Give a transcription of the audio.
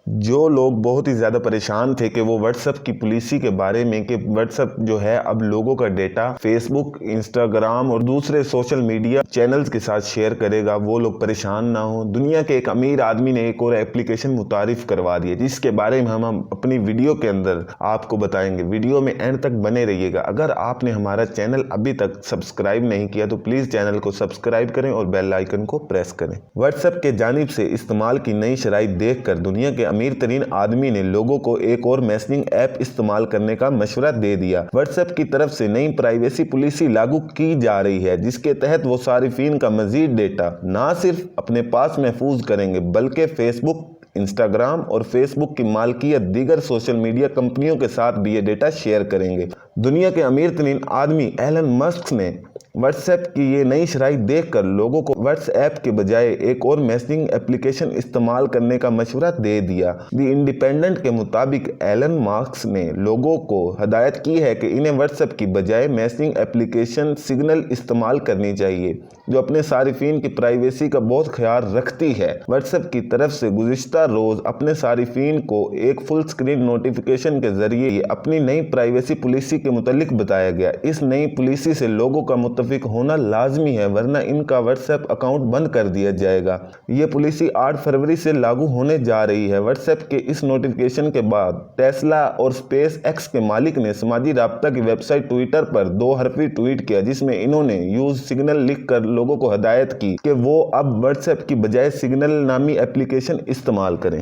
جو لوگ بہت ہی زیادہ پریشان تھے کہ وہ واٹس ایپ کی پالیسی کے بارے میں کہ واٹس ایپ جو ہے اب لوگوں کا ڈیٹا فیس بک، انسٹاگرام اور دوسرے سوشل میڈیا چینلز کے ساتھ شیئر کرے گا، وہ لوگ پریشان نہ ہوں۔ دنیا کے ایک امیر آدمی نے ایک اور اپلیکیشن متعارف کروا دی ہے جس کے بارے میں ہم اپنی ویڈیو کے اندر آپ کو بتائیں گے۔ ویڈیو میں اینڈ تک بنے رہیے گا۔ اگر آپ نے ہمارا چینل ابھی تک سبسکرائب نہیں کیا تو پلیز چینل کو سبسکرائب کریں اور بیل آئیکن کو پریس کریں۔ واٹس ایپ کے جانب سے استعمال کی نئی شرائط دیکھ کر دنیا کے امیر ترین آدمی نے لوگوں کو ایک اور میسنجنگ ایپ استعمال کرنے کا مشورہ دے دیا۔ واٹس ایپ کی طرف سے نئی پرائیویسی پالیسی لاگو کی جا رہی ہے جس کے تحت وہ صارفین کا مزید ڈیٹا نہ صرف اپنے پاس محفوظ کریں گے بلکہ فیس بک، انسٹاگرام اور فیس بک کی مالکیت دیگر سوشل میڈیا کمپنیوں کے ساتھ بھی یہ ڈیٹا شیئر کریں گے۔ دنیا کے امیر ترین آدمی ایلن مسک نے واٹس ایپ کی یہ نئی شرائط دیکھ کر لوگوں کو واٹس ایپ کے بجائے ایک اور میسنجنگ اپلیکیشن استعمال کرنے کا مشورہ دے دیا۔ دی انڈیپینڈنٹ کے مطابق ایلن مسک نے لوگوں کو ہدایت کی ہے کہ انہیں واٹس ایپ کی بجائے میسنجنگ اپلیکیشن سگنل استعمال کرنی چاہیے جو اپنے صارفین کی پرائیویسی کا بہت خیال رکھتی ہے۔ واٹس ایپ کی طرف سے گزشتہ روز اپنے صارفین کو ایک فل اسکرین نوٹیفیکیشن کے ذریعے اپنی نئی پرائیویسی پالیسی کے متعلق بتایا گیا۔ اس نئی پالیسی سے لوگوں کا متفق ہونا لازمی ہے ورنہ ان کا واٹس ایپ اکاؤنٹ بند کر دیا جائے گا۔ یہ پالیسی 8 فروری سے لاگو ہونے جا رہی ہے۔ واٹس ایپ کے اس نوٹیفیکیشن کے بعد ٹیسلا اور اسپیس ایکس کے مالک نے سماجی رابطہ کی ویب سائٹ ٹویٹر پر 2 حرفی ٹویٹ کیا جس میں انہوں نے یوز سگنل لکھ کر لوگوں کو ہدایت کی کہ وہ اب واٹس ایپ کی بجائے سگنل نامی اپلیکیشن استعمال کریں۔